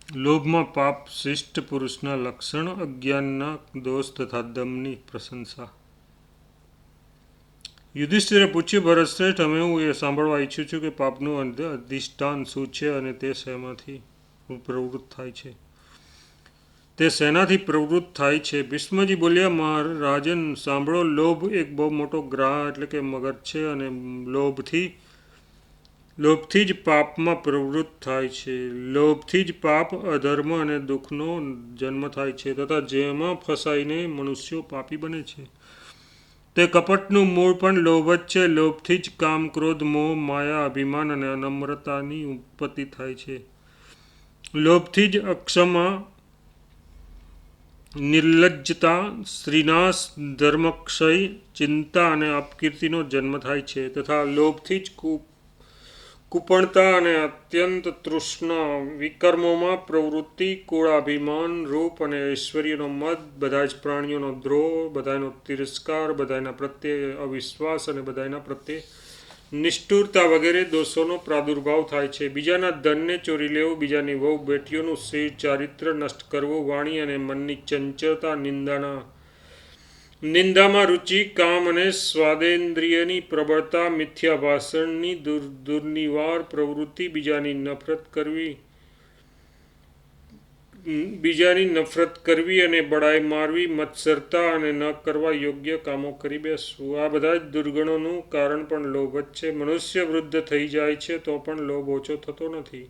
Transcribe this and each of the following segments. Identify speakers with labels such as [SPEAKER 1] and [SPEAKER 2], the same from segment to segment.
[SPEAKER 1] લોભમાં પાપ શિષ્ટ પુરુષના લક્ષણ, અજ્ઞાનના દોષ તથા દમની પ્રશંસા. યુધિષ્ઠિરે પૂછ્યું, ભરત શ્રેષ્ઠ, અમે હું એ સાંભળવા ઈચ્છું છું કે પાપનું અધિષ્ઠાન શું છે અને તે શેમાંથી પ્રવૃત્ત થાય છે. તે શેનાથી પ્રવૃત્ત થાય છે? ભીષ્મજી બોલ્યા, મહારાજન સાંભળો, લોભ એક બહુ મોટો ગ્રાહ એટલે કે મગજ છે અને લોભથી જ પાપમાં પ્રવૃત્ત થાય છે. લોભથી જ પાપ, અધર્મ અને દુઃખનો જન્મ થાય છે તથા જેમાં ફસાઈને મનુષ્યો પાપી બને છે. તે કપટનું મૂળ પણ લોભ જ છે. લોભથી જ કામ, ક્રોધ, મોહ, માયા, અભિમાન અને અનમ્રતાની ઉત્પત્તિ થાય છે. લોભથી જ અક્ષમા, નિર્લજ્જતા, સ્ત્રીનાશ, ધર્મક્ષય, ચિંતા અને અપકીર્તિનો જન્મ થાય છે તથા લોભથી જ કુપણતા અને અત્યંત તૃષ્ણા, વિકર્મોમાં પ્રવૃત્તિ, કુળાભિમાન, રૂપ અને ઐશ્વર્યનો મદ, બધા જ પ્રાણીઓનો દ્રોહ, બધાનો તિરસ્કાર, બધાના પ્રત્યે અવિશ્વાસ અને બધાના પ્રત્યે નિષ્ઠુરતા વગેરે દોષોનો પ્રાદુર્ભાવ થાય છે. બીજાના ધનને ચોરી લેવું, બીજાની વહુ બેટીઓનું શીલ ચારિત્ર નષ્ટ કરવું, વાણી અને મનની ચંચળતા, નિંદામાં રુચિ, કામ અને સ્વાદેન્દ્રિયની પ્રબળતા, મિથ્યા ભાષણની દુર્નિવાર પ્રવૃત્તિ, બીજાની નફરત કરવી અને બડાઈ મારવી, મત્સરતા અને ન કરવા યોગ્ય કામો કરી બેસવું, આ બધા જ દુર્ગુણોનું કારણ પણ લોભ જ છે. મનુષ્ય વૃદ્ધ થઈ જાય છે તો પણ લોભ ઓછો થતો નથી.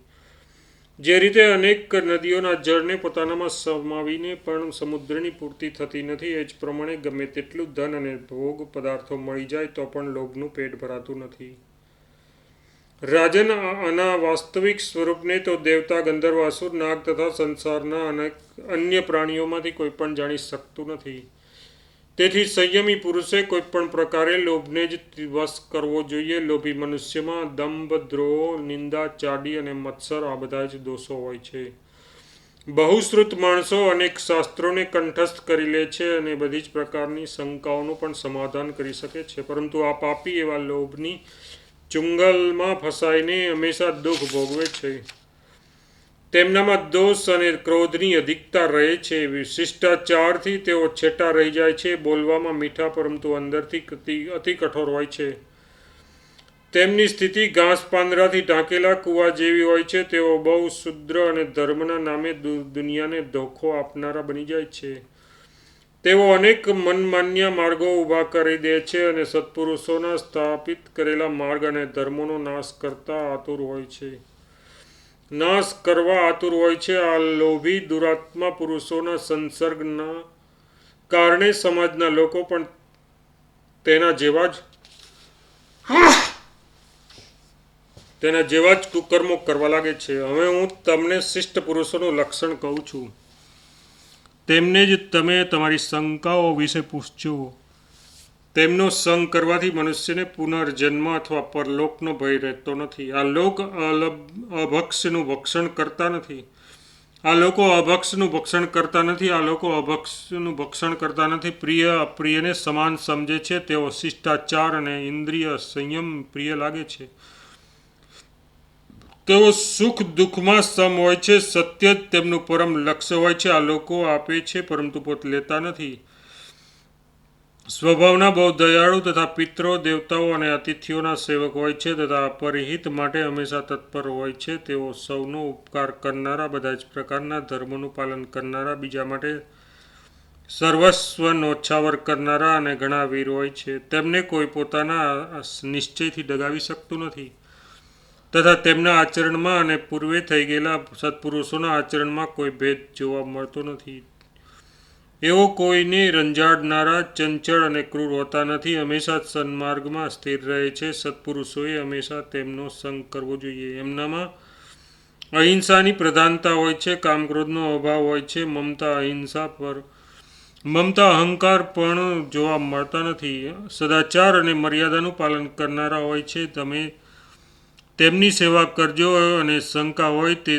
[SPEAKER 1] જે રીતે અનેક નદીઓના જળને પોતાનામાં સમાવીને પણ સમુદ્રની પૂર્તિ થતી નથી, એ જ પ્રમાણે ગમે તેટલું ધન અને ભોગ પદાર્થો મળી જાય તો પણ લોભનું પેટ ભરાતું નથી. રાજન, આના વાસ્તવિક સ્વરૂપને તો દેવતા, ગંધર્વ, અસુર, નાગ તથા સંસારના અન્ય પ્રાણીઓમાંથી કોઈ પણ જાણી શકતું નથી. તેથી સંયમી પુરુષે કોઈ પણ પ્રકારે લોભને જ વશ કરવો જોઈએ. લોભી મનુષ્યમાં દંભ, દ્રોહ, નિંદા, ચાડી અને મત્સર આ બધા જ દોષો હોય છે. બહુશ્રુત માણસો અનેક શાસ્ત્રોને કંઠસ્થ કરી લે છે અને બધી જ પ્રકારની શંકાઓનું પણ સમાધાન કરી શકે છે, પરંતુ આ પાપી એવા લોભની ચુંગલમાં ફસાઈને હંમેશા દુઃખ ભોગવે છે. તેમનામાં દોષ અને ક્રોધની અધિકતા રહે છે. શિષ્ટાચારથી તેઓ છેટા રહી જાય છે. બોલવામાં મીઠા પરંતુ અંદરથી અતિ કઠોર હોય છે. તેમની સ્થિતિ ઘાસ પાંદડાથી ઢાંકેલા કૂવા જેવી હોય છે. તેઓ બહુ શુદ્ર અને ધર્મના નામે દુનિયાને ધોખો આપનારા બની જાય છે. તેઓ અનેક મનમાન્ય માર્ગો ઊભા કરી દે છે અને સત્પુરુષોના સ્થાપિત કરેલા માર્ગ અને ધર્મોનો નાશ કરવા આતુર હોય છે. આ લોભી દુરાત્મા પુરુષોના સંસર્ગના કારણે સમાજના લોકો પણ તેના જેવા જ કુકર્મો કરવા લાગે છે. હવે હું તમને શિષ્ટ પુરુષોનું લક્ષણ કહું છું. તેમને જ તમે તમારી શંકાઓ વિશે પૂછજો. તેમનો સંગ કરવાથી મનુષ્યને પુનર્જન્મ અથવા પરલોકનો ભય રહેતો નથી. આ લોકો અભક્ષ્યનું ભક્ષણ કરતા નથી. પ્રિય અપ્રિયને સમાન સમજે છે. તેઓ શિષ્ટાચાર અને ઇન્દ્રિય સંયમ પ્રિય લાગે છે. તેઓ સુખ દુઃખમાં સમ હોય છે. સત્ય જ તેમનું પરમ લક્ષ્ય હોય છે. આ લોકો આપે છે પરંતુ પોતે લેતા નથી. સ્વભાવના બહુ દયાળુ તથા પિતરો, દેવતાઓ અને અતિથિઓના સેવક હોય છે તથા પરહિત માટે હંમેશા તત્પર હોય છે. તેઓ સૌનો ઉપકાર કરનારા, બધા જ પ્રકારના ધર્મોનું પાલન કરનારા, બીજા માટે સર્વસ્વ ન્યોછાવર કરનારા અને ઘણા વીર હોય છે. તેમને કોઈ પોતાના નિશ્ચયથી ડગાવી શકતું નથી તથા તેમના આચરણમાં અને પૂર્વે થઈ ગયેલા સત્પુરુષોના આચરણમાં કોઈ ભેદ જોવા મળતો નથી. એઓ કોઈને રંજાડનારા, ચંચળ અને ક્રૂર હોતા નથી. હંમેશા સન્માર્ગમાં સ્થિર રહે છે. સત્પુરુષોએ હંમેશા તેમનો સંગ કરવો જોઈએ. એમનામાં અહિંસાની પ્રધાનતા હોય છે. કામક્રોધનો અભાવ હોય છે. મમતા, અહંકાર પણ જોવા મળતા નથી. સદાચાર અને મર્યાદાનું પાલન કરનારા હોય છે. તમે તેમની સેવા કરજો અને શંકા હોય તે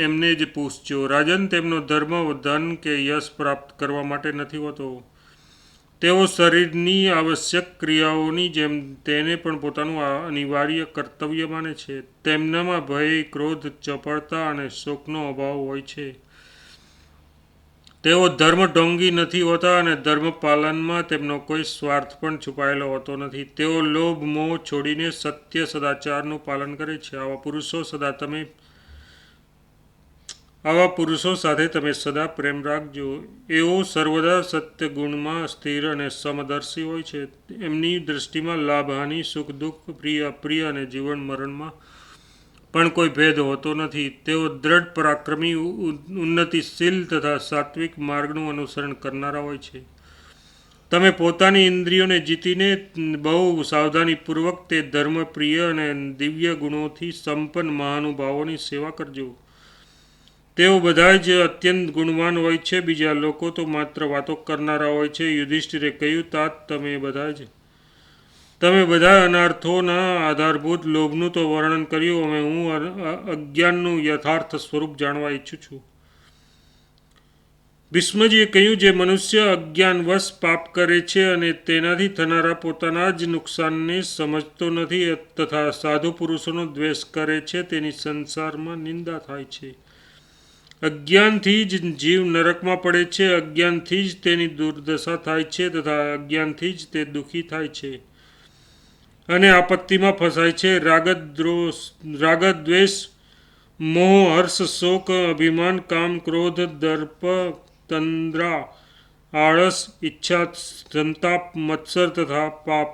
[SPEAKER 1] એમને જ પૂછજો. રાજન, તેમનો ધર્મ ધન કે યશ પ્રાપ્ત કરવા માટે નથી હોતો. તેઓ શરીરની આવશ્યક ક્રિયાઓની જેમ તેને પણ પોતાનું અનિવાર્ય કર્તવ્ય માને છે. તેમનામાં ભય, ક્રોધ, ચપળતા અને શોકનો અભાવ હોય છે. તેઓ ધર્મઢોંગી નથી હોતા અને ધર્મ પાલનમાં તેમનો કોઈ સ્વાર્થ પણ છુપાયેલો હોતો નથી. તેઓ લોભ, મોહ છોડીને સત્ય, સદાચારનું પાલન કરે છે. આવા પુરુષો સાથે તમે સદા પ્રેમ રાખજો. એઓ સર્વદા સત્ય ગુણમાં સ્થિર અને સમદર્શી હોય છે. એમની દૃષ્ટિમાં લાભ, હાનિ, સુખ, દુઃખ, પ્રિય, અપ્રિય અને જીવન મરણમાં પણ કોઈ ભેદ હોતો નથી. તેઓ દ્રઢ પરાક્રમી, ઉન્નતિશીલ તથા સાત્વિક માર્ગનું અનુસરણ કરનારા હોય છે. તમે પોતાની ઇન્દ્રિયોને જીતીને બહુ સાવધાનીપૂર્વક તે ધર્મપ્રિય અને દિવ્ય ગુણોથી સંપન્ન મહાનુભાવોની સેવા કરજો. તેઓ બધા જ અત્યંત ગુણવાન હોય છે. બીજા લોકો તો માત્ર વાતો કરનારા હોય છે. યુધિષ્ઠિરે કહ્યું, तात તમે બધા અનર્થોના આધારભૂત લોભનું તો વર્ણન કર્યું. હવે હું અજ્ઞાનનું યથાર્થ સ્વરૂપ જાણવા ઈચ્છું છું. ભીષ્મજીએ કહ્યું, જે મનુષ્ય અજ્ઞાનવશ પાપ કરે છે અને તેનાથી થનારા પોતાના જ નુકસાનને સમજતો નથી તથા સાધુ પુરુષોનો દ્વેષ કરે છે, તેની સંસારમાં નિંદા થાય છે. અજ્ઞાનથી જ જીવ નરકમાં પડે છે. અજ્ઞાનથી જ તેની દુર્દશા થાય છે તથા અજ્ઞાનથી જ તે દુઃખી થાય છે અને આપત્તિમાં ફસાય છે. રાગ, દ્વેષ, મોહ, હર્ષ, શોક, અભિમાન, કામ, ક્રોધ, દર્પ, તંદ્રા, આળસ, ઈચ્છા, સંતાપ, મત્સર તથા પાપ,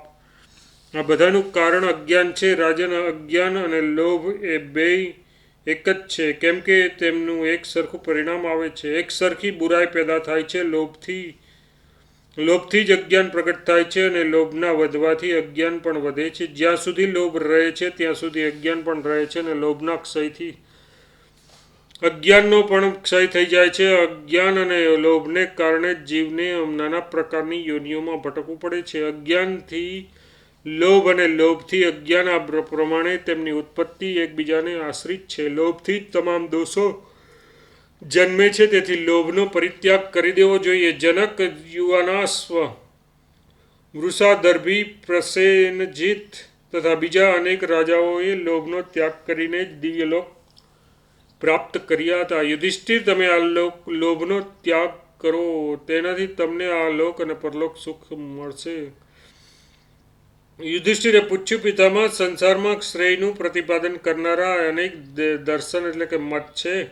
[SPEAKER 1] આ બધાનું કારણ અજ્ઞાન છે. રાજન, અજ્ઞાન અને લોભ એ બેય એક જ છે, કેમ કે તેમનું એક સરખું પરિણામ આવે છે. એક સરખી બુરાઈ પેદા થાય છે. લોભથી જ અજ્ઞાન પ્રગટ થાય છે અને લોભના વધવાથી અજ્ઞાન પણ વધે છે. જ્યાં સુધી લોભ રહે છે ત્યાં સુધી અજ્ઞાન પણ રહે છે અને લોભના ક્ષયથી અજ્ઞાનનો પણ ક્ષય થઈ જાય છે. અજ્ઞાન અને લોભને કારણે જીવને નાના પ્રકારની યોનિઓમાં ભટકવું પડે છે. અજ્ઞાનથી લોભ અને લોભથી અજ્ઞાન આ પ્રમાણે તેમની ઉત્પત્તિ એકબીજાને આશ્રિત છે. લોભથી જ તમામ દોષો જન્મે છે. તેથી લોભનો પરિત્યાગ કરી દેવો જોઈએ. જનક, યુવાનાશ્વ, વૃષાદર્ભી, પ્રસેનજીત તથા બીજા અનેક રાજાઓએ લોભનો ત્યાગ કરીને જ દિવ્યલોક પ્રાપ્ત કર્યા હતા. યુધિષ્ઠિર, તમે આ લોભનો ત્યાગ કરો. તેનાથી તમને આ લોક અને પરલોક સુખ મળશે. યુધિષ્ઠિરે પૂછ્યું, પિતામહ, સંસારમાં શ્રેયનું પ્રતિપાદન કરનારા અનેક દર્શન એટલે કે મત છે,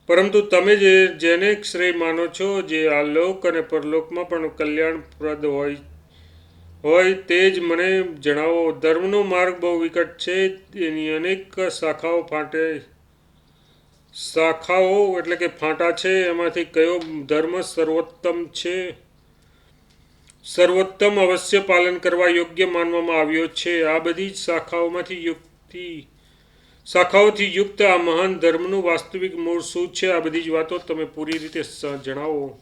[SPEAKER 1] પરંતુ તમે જેને શ્રેય માનો છો, જે આ લોક અને પરલોકમાં પણ કલ્યાણપ્રદ હોય તે જ મને જણાવો. ધર્મનો માર્ગ બહુ વિકટ છે. એની અનેક શાખાઓ એટલે કે ફાંટા છે. એમાંથી કયો ધર્મ સર્વોત્તમ છે? સર્વોત્તમ અવશ્ય પાલન કરવા યોગ્ય માનવામાં આવ્યો છે. આ બધી જ શાખાઓથી યુક્ત આ મહાન ધર્મનું વાસ્તવિક મૂળ શું છે? આ બધી જ વાતો તમે પૂરી રીતે જણાવો.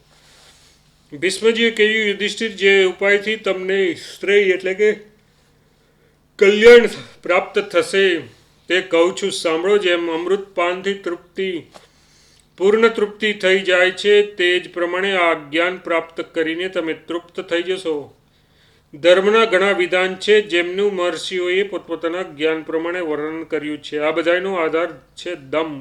[SPEAKER 1] ભીષ્મજીએ કહ્યું, યુધિષ્ઠિર, જે ઉપાયથી તમને શ્રેય એટલે કે કલ્યાણ પ્રાપ્ત થશે તે કહું છું, સાંભળો. જેમ અમૃતપાનથી પૂર્ણ તૃપ્તિ થઈ જાય છે, તે જ પ્રમાણે આ જ્ઞાન પ્રાપ્ત કરીને તમે તૃપ્ત થઈ જશો. ધર્મના ઘણા વિધાન છે, જેમનું મહર્ષિઓએ પોતપોતાના જ્ઞાન પ્રમાણે વર્ણન કર્યું છે. આ બધાનો આધાર છે દમ,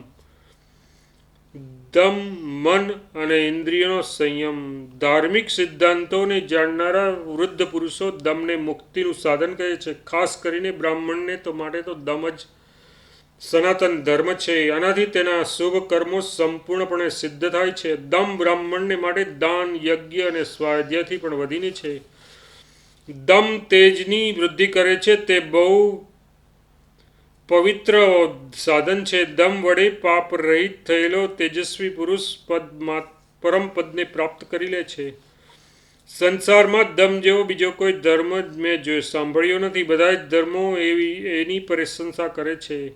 [SPEAKER 1] મન અને ઇન્દ્રિયોનો સંયમ. ધાર્મિક સિદ્ધાંતોને જાણનારા વૃદ્ધ પુરુષો દમને મુક્તિનું સાધન કહે છે. ખાસ કરીને બ્રાહ્મણને તો માટે તો દમ જ સનાતન ધર્મ છે. આનાથી તેના શુભ કર્મો સંપૂર્ણપણે સિદ્ધ થાય છે. દમ બ્રાહ્મણને માટે દાન, યજ્ઞ અને સ્વાધ્યાયથી પણ વધીને છે. દમ તેજની વૃદ્ધિ કરે છે. તે બહુ પવિત્ર સાધન છે. દમ વડે પાપ રહિત થયેલો તેજસ્વી પુરુષ પરમ પદને પ્રાપ્ત કરી લે છે. સંસારમાં દમ જેવો બીજો કોઈ ધર્મ મેં સાંભળ્યો નથી. બધા જ ધર્મો એની પ્રશંસા કરે છે.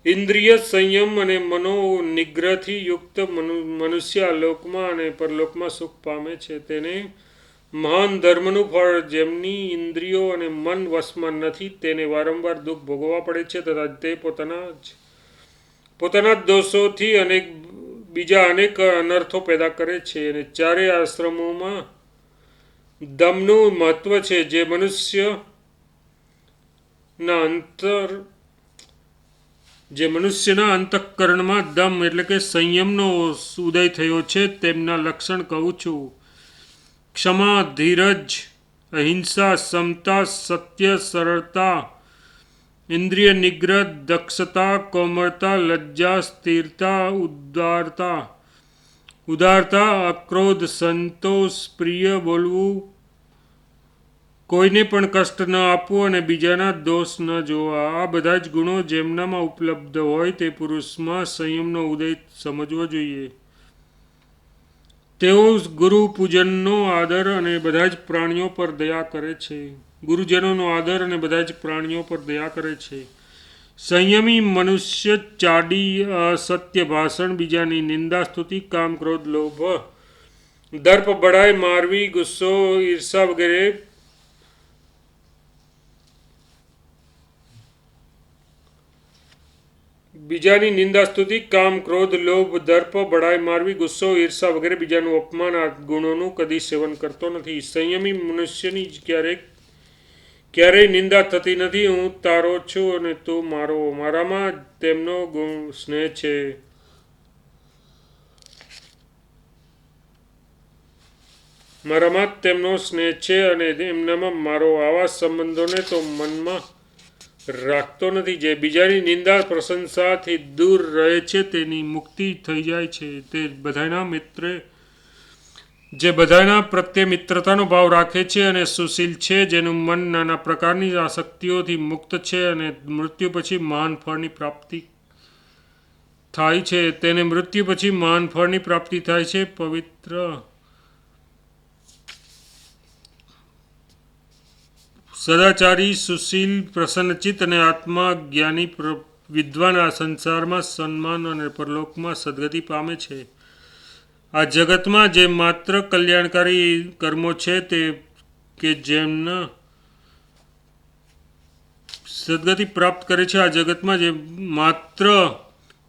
[SPEAKER 1] ઇન્દ્રિય સંયમ અને મનો નિગ્રહથી યુક્ત મનુષ્ય લોકમાં અને પરલોકમાં સુખ પામે છે. તેને મહાન ધર્મનું ફળ, જેમની ઇન્દ્રિયો અને મન વશમાં નથી, તેને વારંવાર દુઃખ ભોગવવા પડે છે તથા તે પોતાના દોષોથી બીજા અનેક અનર્થો પેદા કરે છે અને ચારે આશ્રમોમાં દમનું મહત્વ છે. જે મનુષ્યના અંતઃકરણમાં દમ એટલે કે સંયમનો ઉદય થયો છે તેમના લક્ષણ કહું છું. ક્ષમા, ધીરજ, અહિંસા, સમતા, સત્ય, સરળતા, ઇન્દ્રિય નિગ્રહ, દક્ષતા, કોમળતા, લજ્જા, સ્થિરતા, ઉદારતા, અક્રોધ, સંતોષ, પ્રિય બોલવું, કોઈને પણ કષ્ટ ન આપવું અને બીજાના દોષ ન જોવા. આ બધા જ ગુણો જેમનામાં ઉપલબ્ધ હોય તે પુરુષમાં સંયમનો ઉદય સમજવો જોઈએ. તેઓ ગુરુ પૂજનનો આદર અને બધા જ પ્રાણીઓ પર દયા કરે છે. ગુરુજનોનો આદર અને બધા જ પ્રાણીઓ પર દયા કરે છે. સંયમી મનુષ્ય ચાડી, અસત્ય ભાષણ, બીજાની નિંદા, સ્તુતિ, કામ, ક્રોધ, લોભ, દર્પ, બડાઈ મારવી, ગુસ્સો, ઈર્ષા વગેરે બીજાની નિંદા, સ્તુતિ, કામ, ક્રોધ, લોભ, દર્પ, બડાઈ મારવી, ગુસ્સો, ઈર્ષા વગેરે બીજાનું અપમાન આ ગુણોનું કદી સેવન કરતો નથી. સંયમી મનુષ્યની ક્યારેય નિંદા થતી નથી. હું તારો છું અને તું મારો. મારામાં તેમનો સ્નેહ છે. મારામાં તેમનો સ્નેહ છે અને એમનામાં મારો. આવા સંબંધોને તો મનમાં રાખતો નથી. જે બીજાની નિંદા પ્રશંસાથી દૂર રહે છે તેની મુક્તિ થઈ જાય છે. તે બધાના પ્રત્યે મિત્રતાનો ભાવ રાખે છે અને સુશીલ છે. જેનું મન નાના પ્રકારની આસક્તિઓથી મુક્ત છે અને મૃત્યુ પછી મહાન ફળની પ્રાપ્તિ થાય છે. તેને મૃત્યુ પછી મહાન ફળની પ્રાપ્તિ થાય છે. પવિત્ર, સદાચારી, સુશીલ, પ્રસન્નચિત્ત અને આત્મા જ્ઞાની વિદ્વાન આ સંસારમાં સન્માન અને પરલોકમાં સદગતિ પામે છે. આ જગતમાં જે માત્ર કલ્યાણકારી કર્મો છે તે કે જેમના સદગતિ પ્રાપ્ત કરે છે. આ જગતમાં જે માત્ર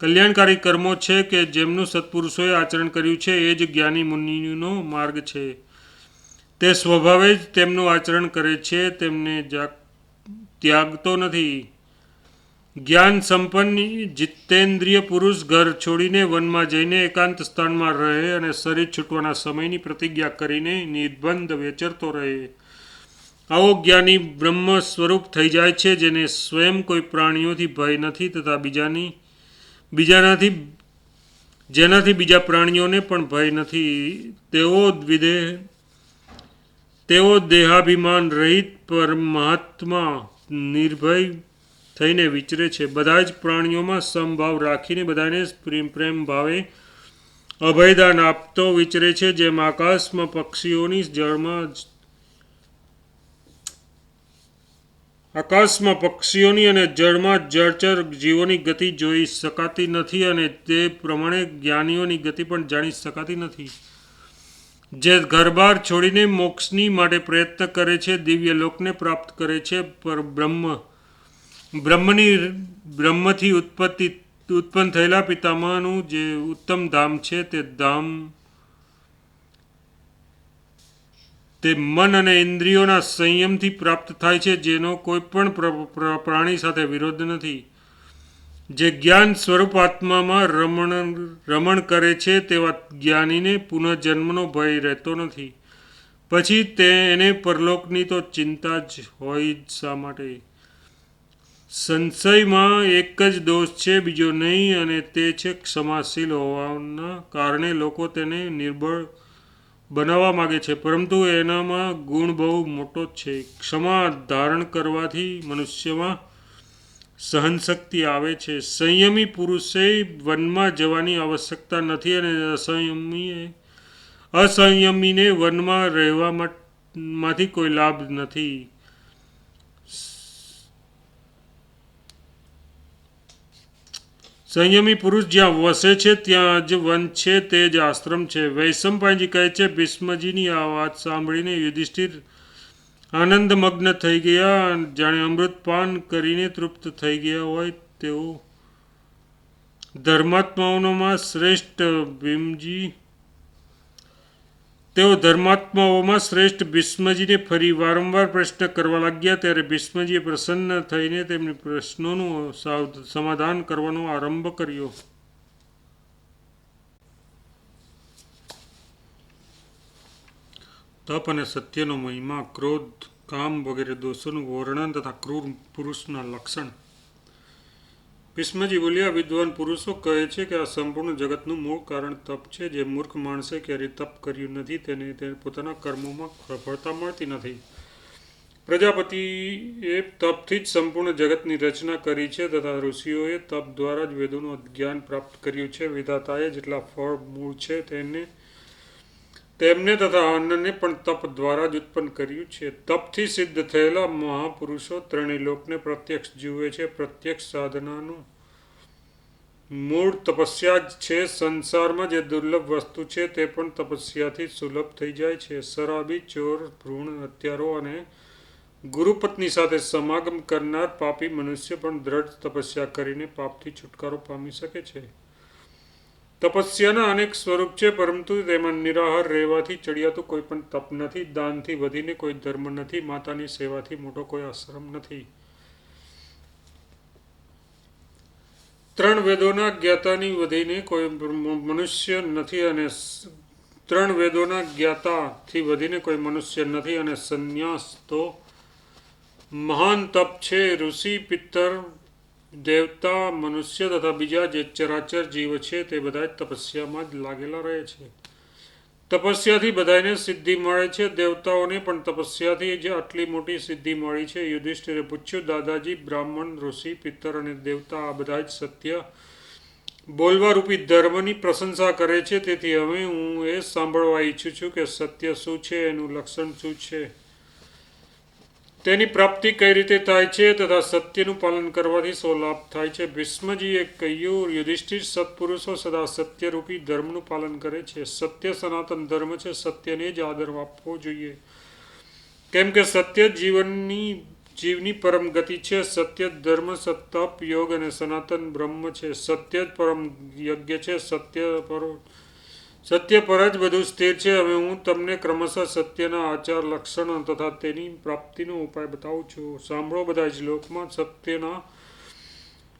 [SPEAKER 1] કલ્યાણકારી કર્મો છે કે જેમનું સત્પુરુષોએ આચરણ કર્યું છે એ જ જ્ઞાની મુનિનો માર્ગ છે. તે સ્વભાવે જ તેમનું આચરણ કરે છે. તેમને ત્યાગતો નથી. જ્ઞાન સંપન્ન જીતેન્દ્રિય પુરુષ ઘર છોડીને વનમાં જઈને એકાંત સ્થાનમાં રહે અને શરીર છૂટવાના સમયની પ્રતિજ્ઞા કરીને નિર્બંધ વિચરતો રહે. આવો જ્ઞાની બ્રહ્મ સ્વરૂપ થઈ જાય છે. જેને સ્વયં કોઈ પ્રાણીઓથી ભય નથી તથા જેનાથી બીજા પ્રાણીઓને પણ ભય નથી. તેઓ દેહાભિમાન રહિત પરમાત્મા નિર્ભય થઈને વિચરે છે. બધા જ પ્રાણીઓમાં સમભાવ રાખીને બધાને પ્રેમ ભાવે અભયદાન આપતો વિચરે છે. જેમ આકાશમાં પક્ષીઓની અને જળમાં જળચર જીવોની ગતિ જોઈ શકાતી નથી અને તે પ્રમાણે જ્ઞાનીઓની ગતિ પણ જાણી શકાતી નથી. જે ઘરબાર છોડીને મોક્ષની માટે પ્રયત્ન કરે છે, દિવ્ય લોકને પ્રાપ્ત કરે છે, પર બ્રહ્મથી ઉત્પન્ન થયેલા પિતામહનું જે ઉત્તમ ધામ છે તે મન અને ઇન્દ્રિયોના સંયમથી પ્રાપ્ત થાય છે. જેનો કોઈ પણ પ્રાણી સાથે વિરોધ નથી. જે જ્ઞાન સ્વરૂપ આત્મામાં રમણ કરે છે તેવા જ્ઞાનીને પુનઃજન્મનો ભય રહેતો નથી. પછી એને પરલોકની તો ચિંતા જ હોય જ શા માટે? સંશયમાં એક જ દોષ છે, બીજો નહીં, અને તે છે ક્ષમાશીલ હોવાના કારણે લોકો તેને નિર્બળ બનાવવા માગે છે, પરંતુ એનામાં ગુણ બહુ મોટો છે. ક્ષમા ધારણ કરવાથી મનુષ્યમાં સહનશક્તિ આવે છે. સંયમી પુરુષે વનમાં જવાની આવશ્યકતા નથી અને અસંયમીને વનમાં રહેવામાંથી કોઈ લાભ નથી. સંયમી પુરુષ જ્યાં વસે છે ત્યાં જ વન છે, તે જ આશ્રમ છે. વૈશંપાયનજી કહે છે, ભીષ્મજીની આ વાત સાંભળીને યુધિષ્ઠિર આનંદમગ્ન થઈ ગયા, જાણે અમૃતપાન કરીને તૃપ્ત થઈ ગયા હોય તેઓ. ધર્માત્માઓમાં શ્રેષ્ઠ ભીમજી તેઓ ધર્માત્માઓમાં શ્રેષ્ઠ ભીષ્મજીને ફરી વારંવાર પ્રશ્ન કરવા લાગ્યા ત્યારે ભીષ્મજીએ પ્રસન્ન થઈને તેમની પ્રશ્નોનું સમાધાન કરવાનો આરંભ કર્યો. તપ અને સત્યનો મહિમા, ક્રોધ, કામ વગેરે દોષોનું વર્ણન તથા ક્રૂર પુરુષના લક્ષણ. ભીષ્મજી બોલ્યા, વિદ્વાન પુરુષો કહે છે કે આ સંપૂર્ણ જગતનું મૂળ કારણ તપ છે. જે મૂર્ખ માણસે ક્યારેય તપ કર્યું નથી તેને પોતાના કર્મોમાં સફળતા મળતી નથી. પ્રજાપતિએ તપથી જ સંપૂર્ણ જગતની રચના કરી છે તથા ઋષિઓએ તપ દ્વારા જ વેદોનું જ્ઞાન પ્રાપ્ત કર્યું છે. વિધાતાએ જેટલા ફળ મૂળ છે તેમને તથા અન્નને પણ તપ દ્વારા જ ઉત્પન્ન કર્યું છે. તપથી સિદ્ધ થયેલા મહાપુરુષો ત્રણેય લોકને પ્રત્યક્ષ જુએ છે. પ્રત્યક્ષ સાધનાનું મૂળ તપસ્યા જ છે. સંસારમાં જે દુર્લભ વસ્તુ છે તે પણ તપસ્યાથી સુલભ થઈ જાય છે. શરાબી, ચોર, ભ્રૂણ હત્યારો અને ગુરુપત્ની સાથે સમાગમ કરનાર પાપી મનુષ્ય પણ દ્રઢ તપસ્યા કરીને પાપથી છુટકારો પામી શકે છે. તપસ્યાના અનેક સ્વરૂપ છે, પરંતુ તેમાં નિરાહાર રહેવાથી ચડિયાતું કોઈ પણ તપ નથી. દાનથી વધીને કોઈ ધર્મ નથી. માતાની સેવાથી મોટો કોઈ આશ્રમ નથી. ત્રણ વેદોના જ્ઞાતાની વધીને કોઈ મનુષ્ય નથી અને ત્રણ વેદોના જ્ઞાતાથી વધીને કોઈ મનુષ્ય નથી અને સંન્યાસ તો મહાન તપ છે. ઋષિ, પિત્તર, દેવતા, મનુષ્ય તથા બીજા જે ચરાચર જીવ છે તે બધા જ તપસ્યામાં જ લાગેલા રહે છે. તપસ્યાથી બધાને સિદ્ધિ મળે છે. દેવતાઓને પણ તપસ્યાથી જ આટલી મોટી સિદ્ધિ મળી છે. યુધિષ્ઠિરે પૂછ્યું, દાદાજી, બ્રાહ્મણ, ઋષિ, પિત્તર અને દેવતા આ બધા જ સત્ય બોલવા રૂપી ધર્મની પ્રશંસા કરે છે. તેથી હવે હું એ સાંભળવા ઈચ્છું છું કે સત્ય શું છે, એનું લક્ષણ શું છે, તેની પ્રાપ્તિ કઈ રીતે થાય છે તથા સત્યનું પાલન કરવાથી શો લાભ થાય છે. ભીષ્મજીએ કહ્યું, યુધિષ્ઠિર, સત્પુરુષો સદા સત્યરૂપી ધર્મનું પાલન કરે છે. સત્ય સનાતન ધર્મ છે. સત્યને જ આદર આપવો જોઈએ, કેમ કે સત્ય જીવની પરમ ગતિ છે. સત્ય ધર્મ, તપ, યોગ અને સનાતન બ્રહ્મ છે. સત્ય જ પરમ યજ્ઞ છે. સત્ય પર જ બધું સ્થિર છે. હવે હું તમને ક્રમશઃ સત્યના આચાર, લક્ષણો તથા તેની પ્રાપ્તિનો ઉપાય બતાવું છું. સાંભળો બધા જ લોકમાં સત્યના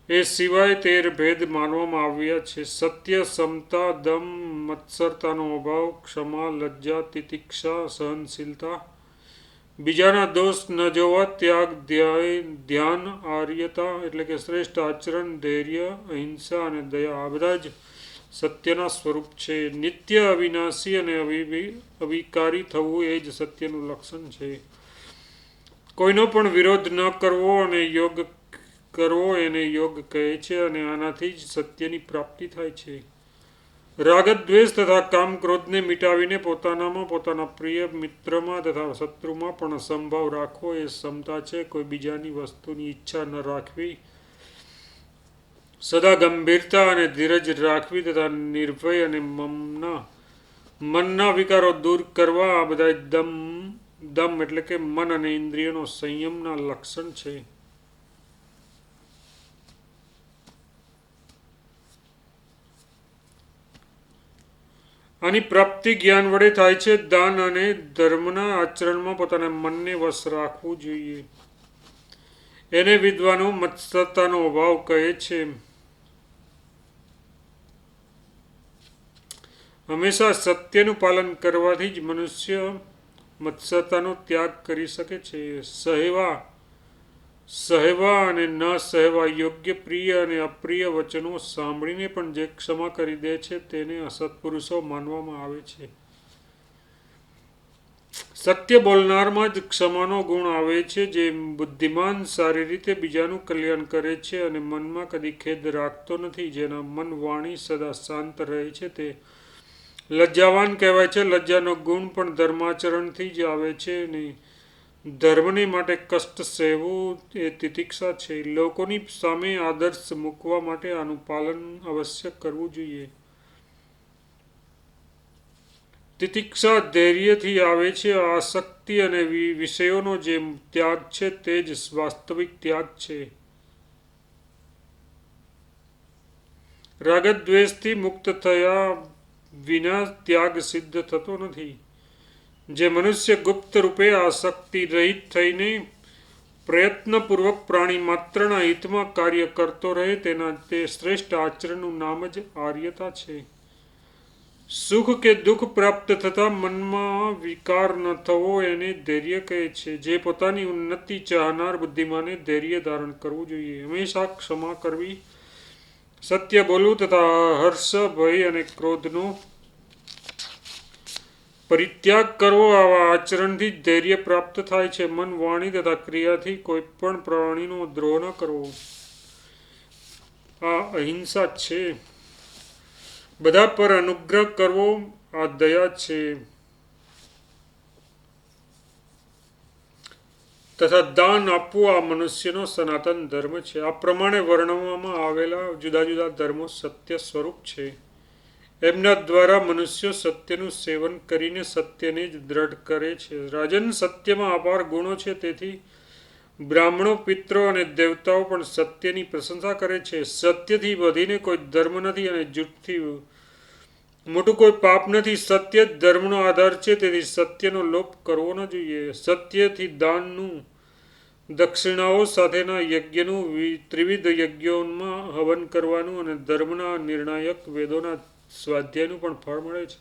[SPEAKER 1] એ સિવાય 13 ભેદ માનવામાં આવ્યા છે. સત્ય, સમતા, દમ, મત્સરતાનો અભાવ, ક્ષમા, લજ્જા, તિતિક્ષા, સહનશીલતા, બીજાના દોષ ન જોવા, ત્યાગ, ધ્યાન, આર્યતા એટલે કે શ્રેષ્ઠ આચરણ, ધૈર્ય, અહિંસા અને દયા આ બધા જ સત્યના સ્વરૂપ છે. નિત્ય, અવિનાશી અને અવિકારી થવું એ જ સત્યનું લક્ષણ છે. કોઈનો પણ વિરોધ ન કરવો અને યોગ કરવો એને યોગ કહે છે અને આનાથી જ સત્યની પ્રાપ્તિ થાય છે. રાગ, દ્વેષ તથા કામ, ક્રોધને મિટાવીને પોતાનામાં, પોતાના પ્રિય મિત્રમાં તથા શત્રુમાં પણ સમભાવ રાખવો એ ક્ષમતા છે. કોઈ બીજાની વસ્તુની ઈચ્છા ન રાખવી, સદા ગંભીરતા અને ધીરજ રાખવી તથા નિર્ભય અને મનના વિકારો દૂર કરવા આ બધા દમ એટલે કે મન અને ઇન્દ્રિયોનો સંયમના લક્ષણ છે. આની પ્રાપ્તિ જ્ઞાન વડે થાય છે. દાન અને ધર્મના આચરણમાં પોતાના મનને વશ રાખવું જોઈએ. એને વિદ્વાનો મત્સરતાનો અભાવ કહે છે. હંમેશા સત્યનું પાલન કરવાથી જ મનુષ્ય મત્સરતાનો ત્યાગ કરી શકે છે. સહેવા અને ન સહેવા યોગ્ય, પ્રિય અને અપ્રિય વચનો સાંભળીને પણ જે ક્ષમા કરી દે છે તેને અસત્પુરુષો માનવામાં આવે છે. સત્ય બોલનારમાં જ ક્ષમાનો ગુણ આવે છે. જે બુદ્ધિમાન સારી રીતે બીજાનું કલ્યાણ કરે છે અને મનમાં કદી ખેદ રાખતો નથી, જેના મન, વાણી સદા શાંત રહે છે તે લજ્જાવાન કહેવાય છે. લજ્જાનો ગુણ પણ ધર્માચરણથી જ આવે છે અને ધર્મને માટે કષ્ટ સહેવું એ તિતિક્ષા છે. લોકોની સામે આદર્શ મૂકવા માટે આનું પાલન અવશ્ય કરવું જોઈએ. તિતિક્ષા ધૈર્યથી આવે છે. આસક્તિ અને વિષયોનો જે ત્યાગ છે તે જ વાસ્તવિક ત્યાગ છે. રાગદ્વેષથી મુક્ત થયા વિના ત્યાગ સિદ્ધ થતો નથી. જે મનુષ્ય ગુપ્ત રૂપે આસક્તિ રહિત થઈને પ્રયત્નપૂર્વક પ્રાણી માત્રના હિતમાં કાર્ય કરતો રહે તેના તે શ્રેષ્ઠ આચરણનું નામ જ આર્યતા છે. સુખ કે દુઃખ પ્રાપ્ત થતા મનમાં વિકાર ન થવો એને ધૈર્ય કહે છે. જે પોતાની ઉન્નતિ ચાહનાર બુદ્ધિમાને ધૈર્ય ધારણ કરવું જોઈએ. હંમેશા ક્ષમા કરવી, સત્ય બોલવું તથા હર્ષ, ભય અને ક્રોધનો પરિત્યાગ કરવો, આવા આચરણથી ધૈર્ય પ્રાપ્ત થાય છે. મન, વાણી તથા ક્રિયાથી કોઈ પણ પ્રાણીનો દ્રોહ ન કરવો, આ અહિંસા છે. બધા પર અનુગ્રહ કરવો, આ દયા છે. તથા દાન આપવું આ મનુષ્યનો સનાતન ધર્મ છે. આ પ્રમાણે વર્ણવવામાં આવેલા જુદા જુદા ધર્મો સત્ય સ્વરૂપ છે. એમના દ્વારા મનુષ્યો સત્યનું સેવન કરીને સત્યને જ દ્રઢ કરે છે. રાજન, સત્યમાં અપાર ગુણો છે. તેથી બ્રાહ્મણો, પિતરો અને દેવતાઓ પણ સત્યની પ્રશંસા કરે છે. સત્યથી વધીને કોઈ ધર્મ નથી અને જૂઠથી મોટું કોઈ પાપ નથી. સત્ય જ ધર્મનો આધાર છે. તેથી સત્યનો લોપ કરવો ન જોઈએ. સત્યથી દાનનું, દક્ષિણાઓ સાથેના યજ્ઞનું, ત્રિવિધ યજ્ઞોમાં હવન કરવાનું અને ધર્મના નિર્ણાયક વેદોના સ્વાધ્યાયનું પણ ફળ મળે છે.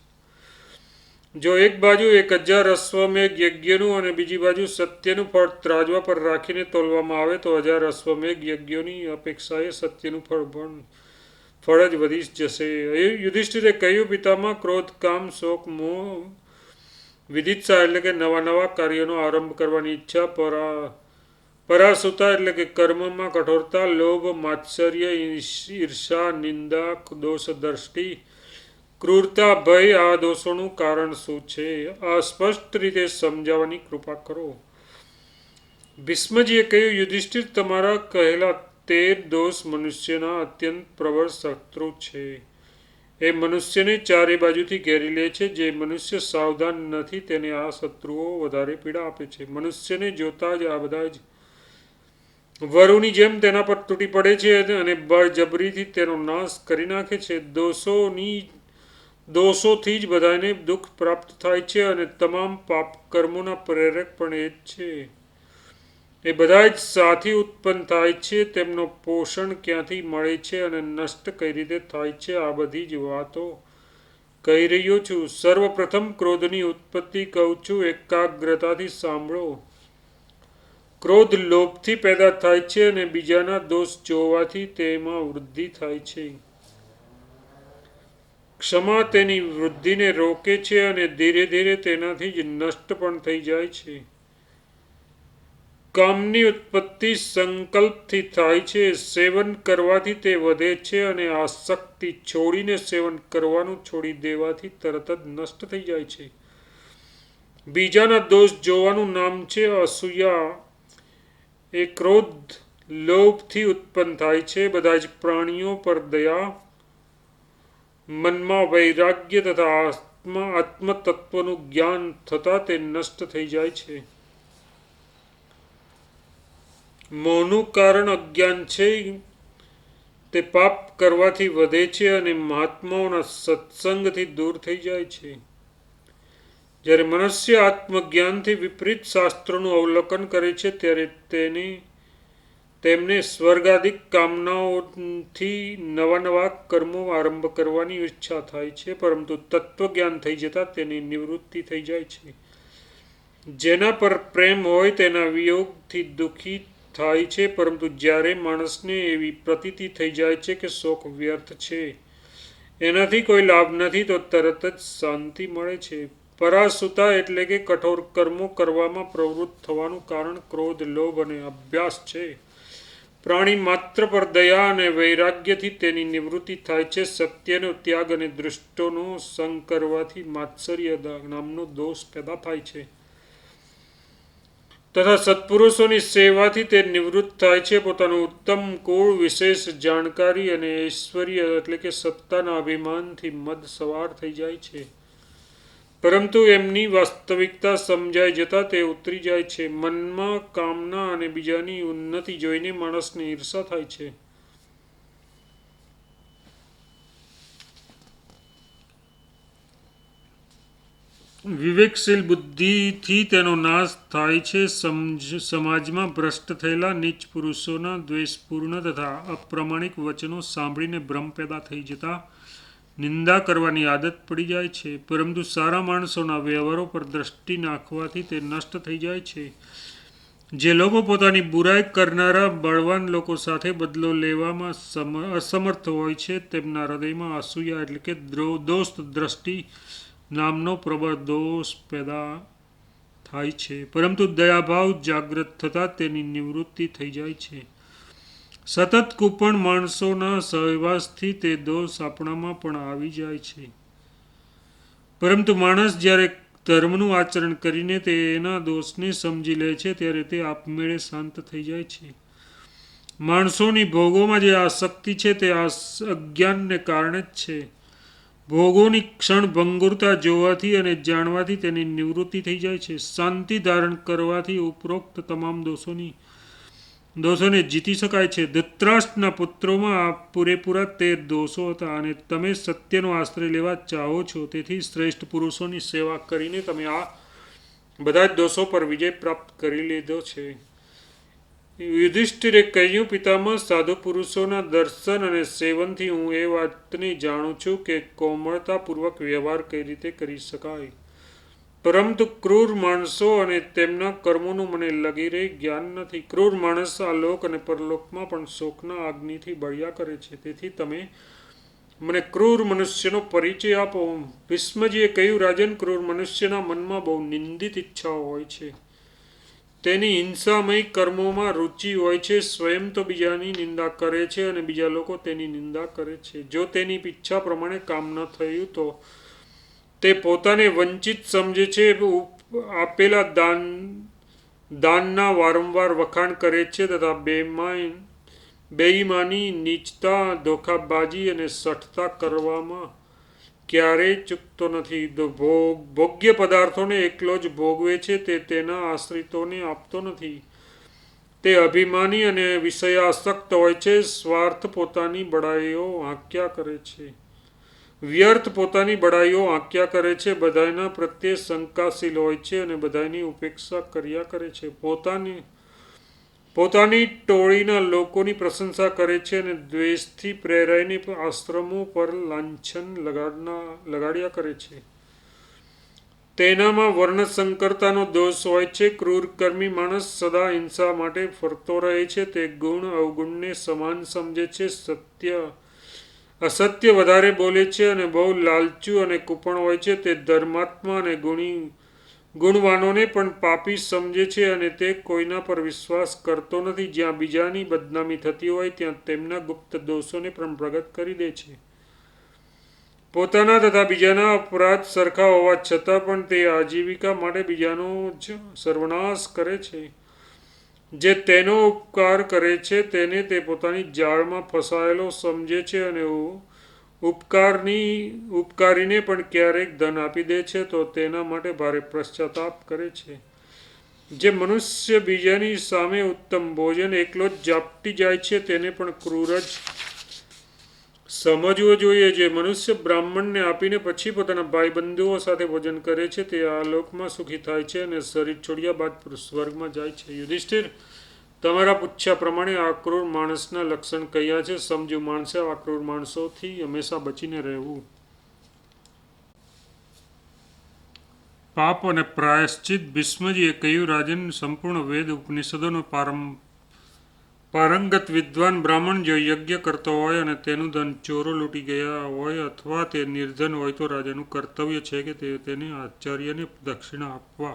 [SPEAKER 1] જો એક બાજુ 1000 અશ્વમેઘ યજ્ઞનું અને બીજી બાજુ સત્યનું ફળ ત્રાજવા પર રાખીને તોલવામાં આવે તો 1000 અશ્વમેઘ યજ્ઞોની અપેક્ષાએ સત્યનું ફળ જ વધી જશે. યુધિષ્ઠિરે કહ્યું, પિતામાં ક્રોધ, કામ, શોક, મોહ, વિદિત્સા એટલે કે નવા નવા કાર્યોનો આરંભ કરવાની ઈચ્છા, પરાસુતા એટલે કે કર્મમાં કઠોરતા, લોભ, માત્સર્ય, ઈર્ષા, નિંદા, દોષ દ્રષ્ટિ, ક્રૂરતા, ભય, આ દોષોનું કારણ શું છે? આ સ્પષ્ટ રીતે સમજાવવાની કૃપા કરો. ભીષ્મજીએ કહ્યું, યુધિષ્ઠિર, તમારા કહેલા 13 દોષ મનુષ્યના અત્યંત પ્રબળ શત્રુ છે. એ મનુષ્યને ચારે બાજુથી ઘેરી લે છે. જે મનુષ્ય સાવધાન નથી તેને આ શત્રુઓ વધારે પીડા આપે છે. મનુષ્યને જોતા જ આ બધા જ વરુની જેમ તેના પર તૂટી પડે છે અને બળજબરીથી તેનો નાશ કરી નાખે છે. દોષોથી જ બધાને દુઃખ પ્રાપ્ત થાય છે અને તમામ પાપ કર્મોના પ્રેરક પણ એ જ છે. એ બધા જ સાથી ઉત્પન્ન થાય છે. તેમનો પોષણ ક્યાંથી મળે છે અને નષ્ટ કઈ રીતે થાય છે, આ બધી જ વાતો કહી રહ્યો છું. સર્વપ્રથમ ક્રોધની ઉત્પત્તિ કહું છું. એકાગ્રતાથી સાંભળો. ક્રોધ લોભથી પેદા થાય છે અને બીજાના દોષ જોવાથી તેમાં વૃદ્ધિ થાય છે. ક્ષમા તેની વૃદ્ધિને રોકે છે અને ધીરે ધીરે તેનાથી જ નષ્ટ પણ થઈ જાય છે. કામની ઉત્પત્તિ સંકલ્પથી થાય છે. સેવન કરવાથી તે વધે છે અને આસક્તિ છોડીને સેવન કરવાનું છોડી દેવાથી તરત જ નષ્ટ થઈ જાય છે. બીજાના દોષ જોવાનું નામ છે અસૂયા. એ ક્રોધ, લોભથી ઉત્પન્ન થાય છે. બધા જ પ્રાણીઓ પર દયા, મનમાં વૈરાગ્ય તથા આત્મતત્વનું જ્ઞાન થતાં તે નષ્ટ થઈ જાય છે. મોહનું કારણ અજ્ઞાન છે. તે પાપ કરવાથી વધે છે અને મહાત્માઓના સત્સંગથી દૂર થઈ જાય છે. જ્યારે મનુષ્ય આત્મજ્ઞાનથી વિપરીત શાસ્ત્રોનું અવલોકન કરે છે ત્યારે તેમને સ્વર્ગાદિક કામનાઓથી નવા નવા કર્મો આરંભ કરવાની ઈચ્છા થાય છે. પરંતુ તત્વજ્ઞાન થઈ જતાં તેની નિવૃત્તિ થઈ જાય છે. જેના પર પ્રેમ હોય તેના વિયોગથી દુઃખી થાય છે. પરંતુ જ્યારે માણસને એવી પ્રતીતિ થઈ જાય છે કે શોક વ્યર્થ છે, એનાથી કોઈ લાભ નથી, તો તરત જ શાંતિ મળે છે. પરાસુતા એટલે કે કઠોર કર્મો કરવામાં પ્રવૃત્ત થવાનું કારણ ક્રોધ, લોભ અને અભ્યાસ છે. પ્રાણી માત્ર પર દયા અને વૈરાગ્યથી તેની નિવૃત્તિ થાય છે. સત્યનો ત્યાગ અને દુષ્ટોનો સંગ કરવાથી માત્સર્ય નામનો દોષ પેદા થાય છે. તથા સત્પુરુષોની સેવાથી તે નિવૃત્ત થાય છે. પોતાનું ઉત્તમ કુળ, વિશેષ જાણકારી અને ઐશ્વર્ય એટલે કે સત્તાના અભિમાનથી મદ સવાર થઈ જાય છે. પરંતુ એમની વાસ્તવિકતા સમજાઈ જતાં તે ઉતરી જાય છે. મનમાં કામના અને બીજાની ઉન્નતિ જોઈને માણસને ઈર્ષા થાય છે. વિવેકશીલ બુદ્ધિથી તેનો નાશ થાય છે. સમાજમાં ભ્રષ્ટ થયેલા નીચ પુરુષોના દ્વેષપૂર્ણ તથા અપ્રામાણિક વચનો સાંભળીને ભ્રમ પેદા થઈ જતા નિંદા કરવાની આદત પડી જાય છે. પરંતુ સારા માણસોના વ્યવહારો પર દ્રષ્ટિ નાખવાથી તે નષ્ટ થઈ જાય છે. જે લોકો પોતાની બુરાઈ કરનારા બળવાન લોકો સાથે બદલો લેવામાં અસમર્થ હોય છે, તેમના હૃદયમાં અસૂયા એટલે કે દોસ્ત દ્રષ્ટિ નામનો પ્રબળ દોષ પેદા થાય છે. પરંતુ દયાભાવ જાગૃત થતાં તેની નિવૃત્તિ થઈ જાય છે. સતત કૂપણ માણસોના સહવાસથી તે દોષ આપણામાં પણ આવી જાય છે. પરંતુ માણસ જ્યારે ધર્મનું આચરણ કરીને તેના દોષને સમજી લે છે, ત્યારે તે આપમેળે શાંત થઈ જાય છે. માણસોની ભોગોમાં જે આસક્તિ છે તે અજ્ઞાનને કારણે જ છે. ભોગોની ક્ષણભંગુરતા જોવાથી અને જાણવાથી તેની નિવૃત્તિ થઈ જાય છે. શાંતિ ધારણ કરવાથી ઉપરોક્ત તમામ દોષોને જીતી શકાય છે. ધૃતરાષ્ટ્રના પુત્રોમાં પૂરેપૂરા 13 દોષો હતા અને તમે સત્યનો આશ્રય લેવા ચાહો છો, તેથી શ્રેષ્ઠ પુરુષોની સેવા કરીને તમે આ બધા જ દોષો પર વિજય પ્રાપ્ત કરી લીધો છે. યુધિષ્ઠિરે કહ્યું, પિતામહ, સાધુ પુરુષોના દર્શન અને સેવનથી હું એ વાતને જાણું છું કે કોમળતાપૂર્વક વ્યવહાર કઈ રીતે કરી શકાય. પરંતુ ક્રૂર માણસો અને તેમના કર્મોનું મને લગી રહી જ્ઞાન નથી. ક્રૂર માણસ આ લોક અને પરલોકમાં પણ શોકના અગ્નિથી બળ્યા કરે છે. તેથી તમે મને ક્રૂર મનુષ્યનો પરિચય આપો. ભીષ્મજીએ કહ્યું, રાજન, ક્રૂર મનુષ્યના મનમાં બહુ નિંદિત ઈચ્છાઓ હોય છે. તેની હિંસામય કર્મોમાં રુચિ હોય છે. સ્વયં તો બીજાની નિંદા કરે છે અને બીજા લોકો તેની નિંદા કરે છે. જો તેની ઈચ્છા પ્રમાણે કામ ન થયું તો તે પોતાને વંચિત સમજે છે. આપેલા દાનના વારંવાર વખાણ કરે છે તથા બેઈમાની, નીચતા, ધોખાબાજી અને શઠતા કરવામાં ક્યારેય ચૂકતો નથી. ભોગ્ય પદાર્થોને એકલો જ ભોગવે છે. તે તેના આશ્રિતોને આપતો નથી. તે અભિમાની અને વિષયાસક્ત હોય છે. સ્વાર્થ પોતાની બડાઈઓ હાંક્યા કરે છે. વ્યર્થ પોતાની બડાઈઓ હાંક્યા કરે છે. બધાના પ્રત્યે શંકાશીલ હોય છે અને બધાની ઉપેક્ષા કર્યા કરે છે. પોતાની ટોળીના લોકોની પ્રશંસા કરે છે અને દ્વેષથી પ્રેરાઈને આશ્રમો પર લાંછન લગાડ્યા કરે છે. તેનામાં વર્ણસંકરતાનો દોષ હોય છે. ક્રૂરકર્મી માણસ સદા હિંસા માટે ફરતો રહે છે. તે ગુણ અવગુણને સમાન સમજે છે. અસત્ય વધારે બોલે છે અને બહુ લાલચુ અને કૂપણ હોય છે. તે ધર્માત્મા અને ગુણવાનોને પણ પાપી સમજે છે અને તે કોઈના પર વિશ્વાસ કરતો નથી. જ્યાં બીજાની બદનામી થતી હોય ત્યાં તેમના ગુપ્ત દોષોને પણ પ્રગટ કરી દે છે. પોતાના તથા બીજાના અપરાધ સરખા હોવા છતાં પણ તે આજીવિકા માટે બીજાનો જ સર્વનાશ કરે છે. જે તેનો ઉપકાર કરે છે તેને તે પોતાની જાળમાં ફસાયેલો સમજે છે અને ઉપકારીને પણ ક્યારેક ધન આપી દે છે તો તેના માટે ભારે પશ્ચાતાપ કરે છે. જે મનુષ્ય બીજાની સામે ઉત્તમ ભોજન એકલો જ ઝાપટી જાય છે તેને પણ ક્રૂર જ સમજવો જોઈએ. જે મનુષ્ય બ્રાહ્મણને આપીને પછી પોતાના ભાઈબંધુઓ સાથે ભોજન કરે છે તે આ લોકમાં સુખી થાય છે અને શરીર છોડ્યા બાદ સ્વર્ગમાં જાય છે. યુધિષ્ઠિર, તમારા પૂછ્યા પ્રમાણે આ ક્રૂર માણસના લક્ષણ કયા છે? સમજુ માણસે આ ક્રૂર માણસોથી હંમેશા બચીને રહેવું. પાપ અને પ્રાયશ્ચિત. ભીષ્મજીએ કહ્યું, રાજન, સંપૂર્ણ વેદ ઉપનિષદોનો પારંગત વિદ્વાન બ્રાહ્મણ જો યજ્ઞ કરતો હોય અને તેનું ધન ચોરો લૂંટી ગયા હોય અથવા તે નિર્ધન હોય તો રાજાનું કર્તવ્ય છે કે તેને આચાર્યને દક્ષિણા આપવા,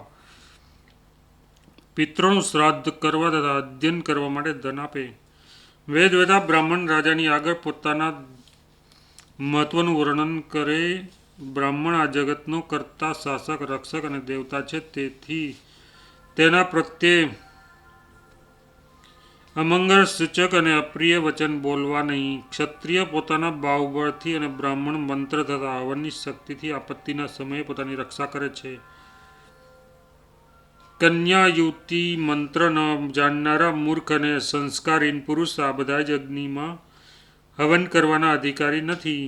[SPEAKER 1] પિતૃનું શ્રાદ્ધ કરવા તથા અધ્યયન કરવા માટે ધન આપે. વેદવેતા બ્રાહ્મણ રાજાની આગળ પોતાના મહત્વનું વર્ણન કરે. બ્રાહ્મણ આ જગતનો કર્તા, શાસક, રક્ષક અને દેવતા છે. તેથી તેના પ્રત્યે અમંગળ સૂચક અને અપ્રિય વચન બોલવા નહીં. ક્ષત્રિય પોતાના બાહુબળથી અને બ્રાહ્મણ મંત્ર તથા હવનની શક્તિથી આપત્તિના સમયે પોતાની રક્ષા કરે છે. કન્યા, યુવતી, મંત્ર ન જાણનારા, મૂર્ખ અને સંસ્કારહીન પુરુષ આ બધા જ અગ્નિમાં હવન કરવાના અધિકારી નથી.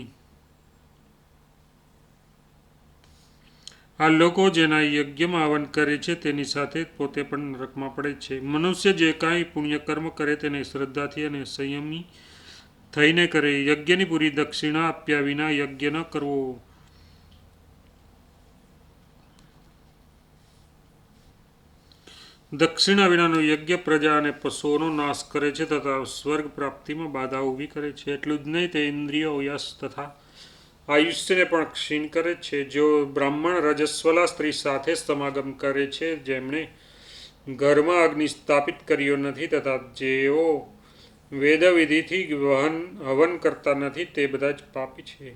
[SPEAKER 1] આ લોકો જેના યજ્ઞમાં હવન કરે છે તેની સાથે પોતે પણ નરકમાં પડે છે. મનુષ્ય જે કાંઈ પુણ્યકર્મ કરે તેને શ્રદ્ધાથી અને સંયમી થઈને કરે. યજ્ઞની પૂરી દક્ષિણા આપ્યા વિના યજ્ઞ ન કરવો. દક્ષિણા વિનાનો યજ્ઞ પ્રજા અને પશુઓનો નાશ કરે છે તથા સ્વર્ગ પ્રાપ્તિમાં બાધા ઊભી કરે છે. એટલું જ નહીં, તે ઇન્દ્રિયો, યશ તથા આયુષ્યને પણ ક્ષીણ કરે છે. જો બ્રાહ્મણ રજસ્વલા સ્ત્રી સાથે સમાગમ કરે છે, જેમણે ઘરમાં અગ્નિ સ્થાપિત કર્યો નથી તથા જેઓ વેદવિધિથી હવન કરતા નથી, તે બધા જ પાપી છે.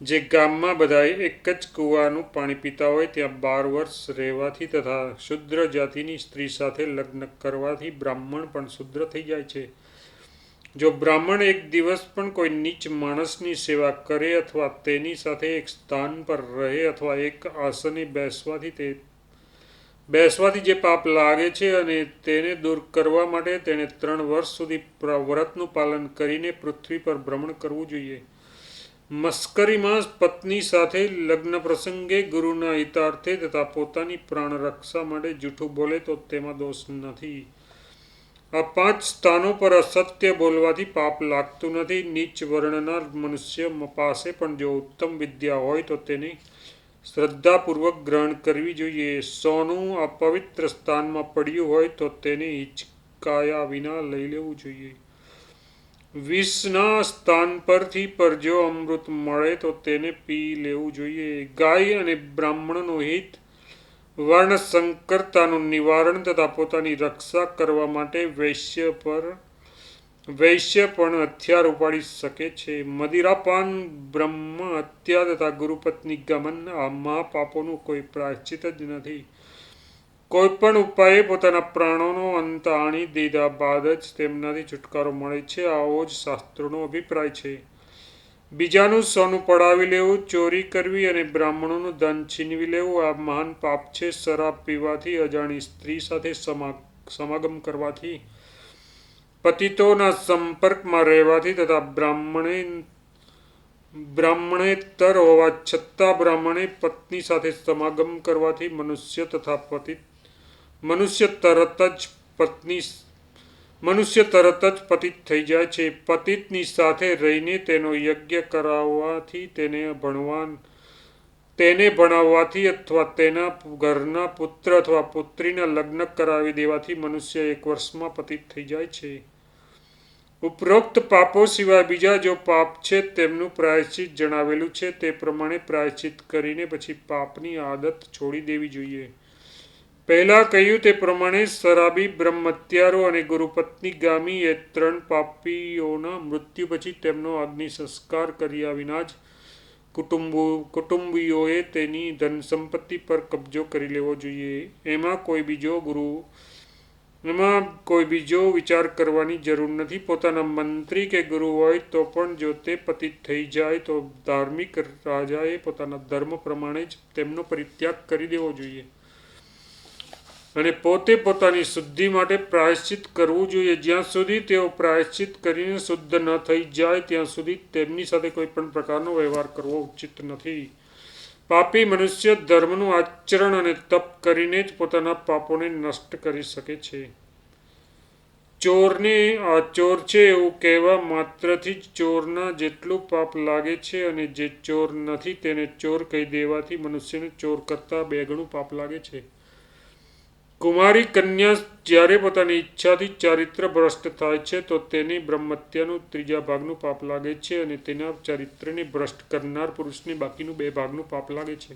[SPEAKER 1] જે ગામમાં બધાએ એક જ કૂવાનું પાણી પીતા હોય ત્યાં 12 વર્ષ રહેવાથી તથા શુદ્ર જાતિની સ્ત્રી સાથે લગ્ન કરવાથી બ્રાહ્મણ પણ શુદ્ર થઈ જાય છે. જો બ્રાહ્મણ એક દિવસ પણ કોઈ નીચ માણસની સેવા કરે અથવા તેની સાથે એક સ્થાન પર રહે અથવા એક આસને બેસવાથી જે પાપ લાગે છે અને તેને દૂર કરવા માટે તેણે 3 વર્ષ સુધી વ્રતનું પાલન કરીને પૃથ્વી પર ભ્રમણ કરવું જોઈએ. મસ્કરીમાં પત્ની સાથે લગ્ન પ્રસંગે ગુરુના હિતાર્થે તથા પોતાની પ્રાણ રક્ષા માટે જૂઠું બોલે તો તેમાં દોષ નથી. આ 5 સ્થાનો પર અસત્ય બોલવાથી પાપ લાગતું નથી. નીચ વર્ણના મનુષ્ય પાસે પણ જો ઉત્તમ વિદ્યા હોય તો તેને શ્રદ્ધાપૂર્વક ગ્રહણ કરવી જોઈએ. સોનું અપવિત્ર સ્થાનમાં પડ્યું હોય તો તેને હિચકાયા વિના લઈ લેવું જોઈએ. વિષના સ્થાન પરથી પર જો અમૃત મળે તો તેને પી લેવું જોઈએ. ગાય અને બ્રાહ્મણનો હિત, વર્ણ સંકરતાનું નિવારણ તથા પોતાની રક્ષા કરવા માટે વૈશ્ય પણ હથિયાર ઉપાડી શકે છે. મદિરાપાન, બ્રહ્મ હત્યા તથા ગુરુપત્ની ગમન આ મહાપાપોનું કોઈ પ્રાયશ્ચિત જ નથી. કોઈ પણ ઉપાયે પોતાના પ્રાણોનો અંત આણી દીધા બાદ જ તેમનાથી છુટકારો મળે છે. આવો જ શાસ્ત્રોનો અભિપ્રાય છે. બીજાનું સોનું પડાવી લેવું, ચોરી કરવી અને બ્રાહ્મણોનું ધન છીનવી લેવું આ મહાન પાપ છે. શરાબ પીવાથી, અજાણી સ્ત્રી સાથે સમાગમ કરવાથી, પતિતોના સંપર્કમાં રહેવાથી તથા બ્રાહ્મણેતર હોવા છતાં બ્રાહ્મણે પત્ની સાથે સમાગમ કરવાથી મનુષ્ય તરત જ પતિત થઈ જાય છે. પતિતની સાથે રહીને તેનો યજ્ઞ કરાવવાથી, તેને ભણાવવાથી અથવા તેના ઘરના પુત્ર અથવા પુત્રીના લગ્ન કરાવી દેવાથી મનુષ્ય 1 વર્ષમાં પતિત થઈ જાય છે. ઉપરોક્ત પાપો સિવાય બીજા જો પાપ છે તેમનું પ્રાયશ્ચિત જણાવેલું છે તે પ્રમાણે પ્રાયશ્ચિત કરીને પછી પાપની આદત છોડી દેવી જોઈએ. પહેલા કહ્યું તે પ્રમાણે શરાબી, બ્રહ્મહત્યારો અને ગુરુપત્નીગામી એ 3 પાપીઓના મૃત્યુ પછી તેમનો અગ્નિ સંસ્કાર કર્યા વિના જ કુટુંબીઓએ તેની ધન સંપત્તિ પર કબજો કરી લેવો જોઈએ. એમાં કોઈ બીજો વિચાર કરવાની જરૂર નથી. પોતાના મંત્રી કે ગુરુ હોય તો પણ જો તે પતિત થઈ જાય તો ધાર્મિક રાજાએ પોતાના ધર્મ પ્રમાણે જ તેમનો પરિત્યાગ કરી દેવો જોઈએ અને પોતે પોતાની શુદ્ધિ માટે પ્રાયશ્ચિત કરવું જોઈએ. જ્યાં સુધી તેઓ પ્રાયશ્ચિત કરીને શુદ્ધ ન થઈ જાય ત્યાં સુધી તેમની સાથે કોઈ પણ પ્રકારનો વ્યવહાર કરવો ઉચિત નથી. પાપી મનુષ્ય ધર્મનું આચરણ અને તપ કરીને જ પોતાના પાપોને નષ્ટ કરી શકે છે. ચોરને આ ચોર છે એવું કહેવા માત્રથી જ ચોરના જેટલું પાપ લાગે છે અને જે ચોર નથી તેને ચોર કહી દેવાથી મનુષ્યને ચોર કરતાં 2 ગણું પાપ લાગે છે. કુમારી કન્યા જ્યારે પોતાની ઈચ્છાથી ચારિત્ર ભ્રષ્ટ થાય છે તો તેને બ્રહ્મહત્યાનું 3 ભાગનું પાપ લાગે છે અને તેના ચારિત્રને ભ્રષ્ટ કરનાર પુરુષને બાકીનું 2 ભાગનું પાપ લાગે છે.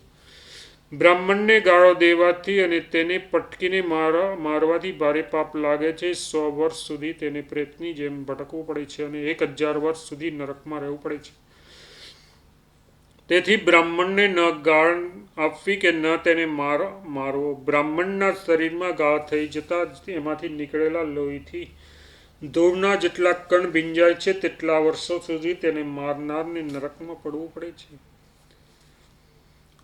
[SPEAKER 1] બ્રાહ્મણને ગાળો દેવાથી અને તેને પટકીને મારવાથી ભારે પાપ લાગે છે. 100 વર્ષ સુધી તેને પ્રેતની જેમ ભટકવું પડે છે અને 1000 વર્ષ સુધી નરકમાં રહેવું પડે છે. તેથી બ્રાહ્મણને ન ગાળ આપવી કે ન તેને મારવો. બ્રાહ્મણના શરીરમાં ઘા થઈ જતાં જ એમાંથી નીકળેલા લોહીથી ધૂળના જેટલા કણ ભીંજાય છે તેટલા વર્ષો સુધી તેને મારનારને નરકમાં પડવું પડે છે.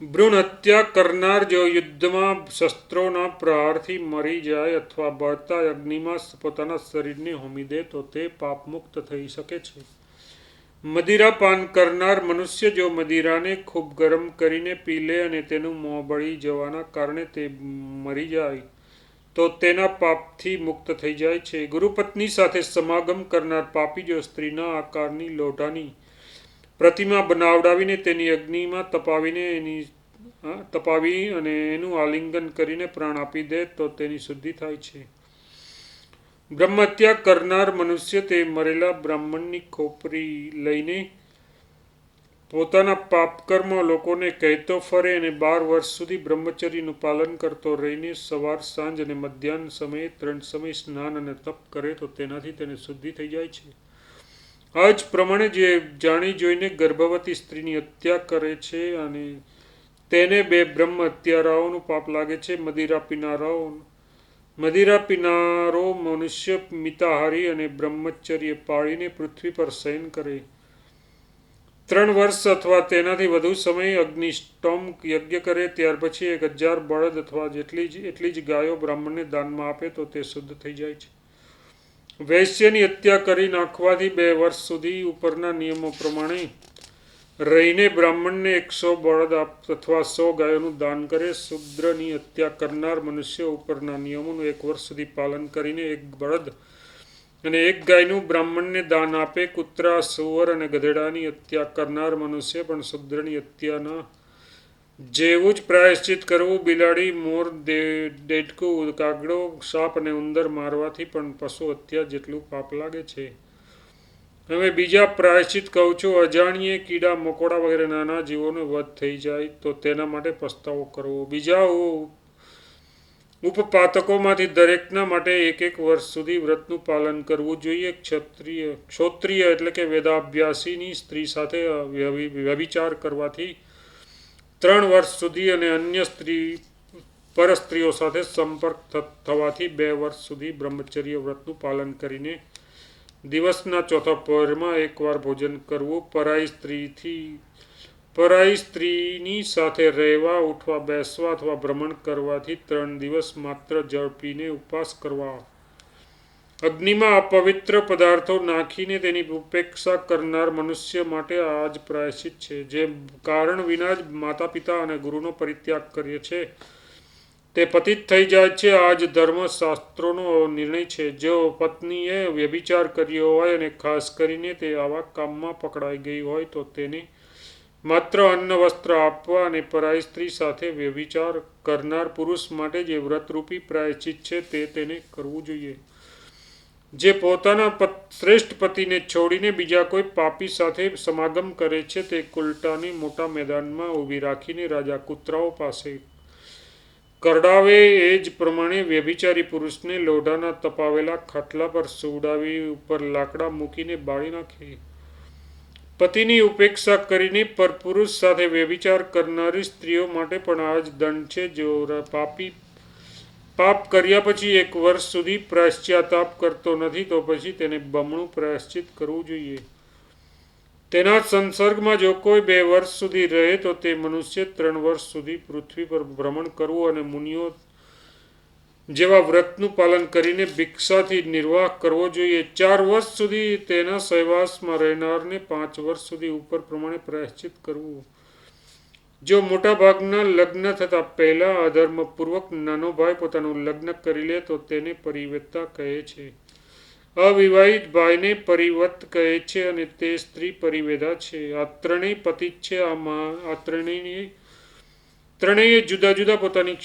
[SPEAKER 1] ભ્રૂણ હત્યા કરનાર જો યુદ્ધમાં શસ્ત્રોના પ્રહારથી મરી જાય અથવા બળતા અગ્નિમાં પોતાના શરીરને હોમી દે તો તે પાપમુક્ત થઈ શકે છે. મદિરા પાન કરનાર મનુષ્ય જો મદિરાને ખૂબ ગરમ કરીને પી લે અને તેનું મોં બળી જવાના કારણે તે મરી જાય તો તેના પાપથી મુક્ત થઈ જાય છે. ગુરુપત્ની સાથે સમાગમ કરનાર પાપી જો સ્ત્રીના આકારની લોઢાની પ્રતિમા બનાવડાવીને તેની અગ્નિમાં તપાવી અને એનું આલિંગન કરીને પ્રાણ આપી દે તો તેની શુદ્ધિ થાય છે. બ્રહ્મહત્યા કરનાર મનુષ્ય તે મરેલા બ્રાહ્મણની ખોપરી લઈને પોતાના પાપકર્મ લોકોને કહેતો ફરે અને 12 વર્ષ સુધી બ્રહ્મચર્યનું પાલન કરતો રહીને સવાર, સાંજ અને મધ્યાહન સમયે 3 સમય સ્નાન અને તપ કરે તો તેનાથી તેને શુદ્ધિ થઈ જાય છે. આ જ પ્રમાણે જે જાણી જોઈને ગર્ભવતી સ્ત્રીની હત્યા કરે છે અને તેને 2 બ્રહ્મ હત્યારાઓનું પાપ લાગે છે. મદિરા પીનારો મનુષ્ય મિતાહારી અને બ્રહ્મચર્ય પાળીને પૃથ્વી પર શયન કરે, 3 વર્ષ અથવા તેનાથી વધુ સમય અગ્નિષ્ટોમ યજ્ઞ કરે, ત્યાર પછી 1000 બળદ અથવા એટલી જ ગાયો બ્રાહ્મણને દાનમાં આપે તો તે શુદ્ધ થઈ જાય છે. વૈશ્યની હત્યા કરી નાખવાથી 2 વર્ષ સુધી ઉપરના નિયમો પ્રમાણે રહીને બ્રાહ્મણને 100 બળદ અથવા 100 ગાયોનું દાન કરે. શૂદ્રની હત્યા કરનાર મનુષ્ય ઉપરના નિયમોનું 1 વર્ષ સુધી પાલન કરીને 1 બળદ અને 1 ગાયનું બ્રાહ્મણને દાન આપે. કૂતરા, સુવર અને ગધેડાની હત્યા કરનાર મનુષ્ય પણ શૂદ્રની હત્યાના જેવું જ પ્રાયશ્ચિત કરવું. બિલાડી, મોર, દેડકું, કાગડો, સાપ અને ઉંદર મારવાથી પણ પશુ હત્યા જેટલું પાપ લાગે છે. હવે બીજા પ્રાયશ્ચિત કહું છું. અજાણ્યે કીડા, મકોડા વગેરે નાના જીવોનો વધ થઈ જાય તો તેના માટે પસ્તાવો કરવો. બીજા ઉપપાતકોમાંથી દરેકના માટે 1 વર્ષ સુધી વ્રતનું પાલન કરવું જોઈએ. ક્ષોત્રિય એટલે કે વેદાભ્યાસીની સ્ત્રી સાથે વ્યભિચાર કરવાથી 3 વર્ષ સુધી અને અન્ય પરસ્ત્રીઓ સાથે સંપર્ક થવાથી 2 વર્ષ સુધી બ્રહ્મચર્ય વ્રતનું પાલન કરીને દિવસના ચોથા પહોરમાં 1 વાર ભોજન કરવું. પરાઈ સ્ત્રીની સાથે રહેવા, ઉઠવા, બેસવા અથવા ભ્રમણ કરવાથી 3 દિવસ માત્ર જળ પીને ઉપવાસ કરવા. અગ્નિમાં અપવિત્ર પદાર્થો નાખીને તેની ઉપેક્ષા કરનાર મનુષ્ય માટે આ જ પ્રાયશ્ચિત છે. જે કારણ વિના જ માતા પિતા અને ગુરુનો પરિત્યાગ કરે છે તે પતિત થઈ જાય છે. આ જ ધર્મશાસ્ત્રોનો નિર્ણય છે. જો પત્નીએ વ્યભિચાર કર્યો હોય અને ખાસ કરીને તે આવા કામમાં પકડાઈ ગઈ હોય તો તેને માત્ર અન્ન વસ્ત્ર આપવા અને પરાઈ સ્ત્રી સાથે વ્યભિચાર કરનાર પુરુષ માટે જે વ્રતરૂપી પ્રાયશ્ચિત છે તે તેને કરવું જોઈએ. જે પોતાના શ્રેષ્ઠ પતિને છોડીને બીજા કોઈ પાપી સાથે સમાગમ કરે છે તે કુલટાને મોટા મેદાનમાં ઊભી રાખીને રાજા કૂતરાઓ પાસે કરડાવે. એ જ પ્રમાણે વ્યભિચારી પુરુષને લોઢાના તપાવેલા ખાટલા પર સુવડાવી ઉપર લાકડા મૂકીને બાળી નાખે. પતિની ઉપેક્ષા કરીને પરપુરુષ સાથે વ્યભિચાર કરનારી સ્ત્રીઓ માટે પણ આ જ દંડ છે. જો પાપ કર્યા પછી 1 વર્ષ સુધી પ્રાયશ્ચિતાપ કરતો નથી તો પછી તેને બમણું પ્રાયશ્ચિત કરવું જોઈએ. તેના સંસર્ગમાં જો કોઈ 2 વર્ષ સુધી રહે તો તે મનુષ્ય 3 વર્ષ સુધી પૃથ્વી પર ભ્રમણ કરવું અને મુનિઓ જેવા વ્રતનું પાલન કરીને ભિક્ષાથી નિર્વાહ કરવો જોઈએ. 4 વર્ષ સુધી તેના સહવાસમાં રહેનારને 5 વર્ષ સુધી ઉપર પ્રમાણે પ્રાયશ્ચિત કરવું. જો મોટા ભાગના લગ્ન થતા પહેલા અધર્મપૂર્વક નાનો ભાઈ પોતાનું લગ્ન કરી લે તો તેને પરિવત્તા કહે છે. અવિવાહિત ભાઈને પરિવત કહે છે અને તે સ્ત્રી પરિવેદા છે. આ ત્રણેય પતિત છે. આ ત્રણેય જુદા જુદા પોતાની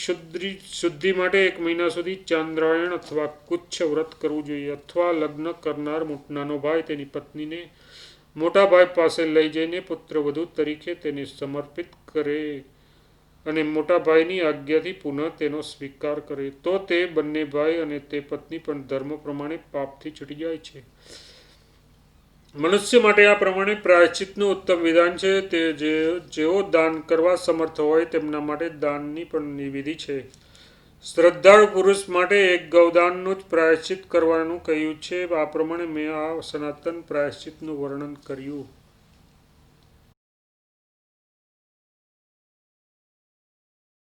[SPEAKER 1] શુદ્ધિ માટે 1 મહિના સુધી ચાંદ્રાયણ અથવા કુચ્છ વ્રત કરવું જોઈએ. અથવા લગ્ન કરનાર નાનો ભાઈ તેની પત્નીને મોટા ભાઈ પાસે લઈ જઈને પુત્રવધુ તરીકે તેને સમર્પિત કરે અને મોટા ભાઈની આજ્ઞાથી પુનઃ તેનો સ્વીકાર કરે તો તે બંને ભાઈ અને તે પત્ની પણ ધર્મ પ્રમાણે પાપથી છૂટી જાય છે. મનુષ્ય માટે આ પ્રમાણે પ્રાયશ્ચિતનું ઉત્તમ વિધાન છે. તે જેઓ દાન કરવા સમર્થ હોય તેમના માટે દાનની પણ વિધિ છે. શ્રદ્ધાળુ પુરુષ માટે 1 ગૌદાનનું જ પ્રાયશ્ચિત કરવાનું કહ્યું છે. આ પ્રમાણે મેં આ સનાતન પ્રાયશ્ચિતનું વર્ણન કર્યું.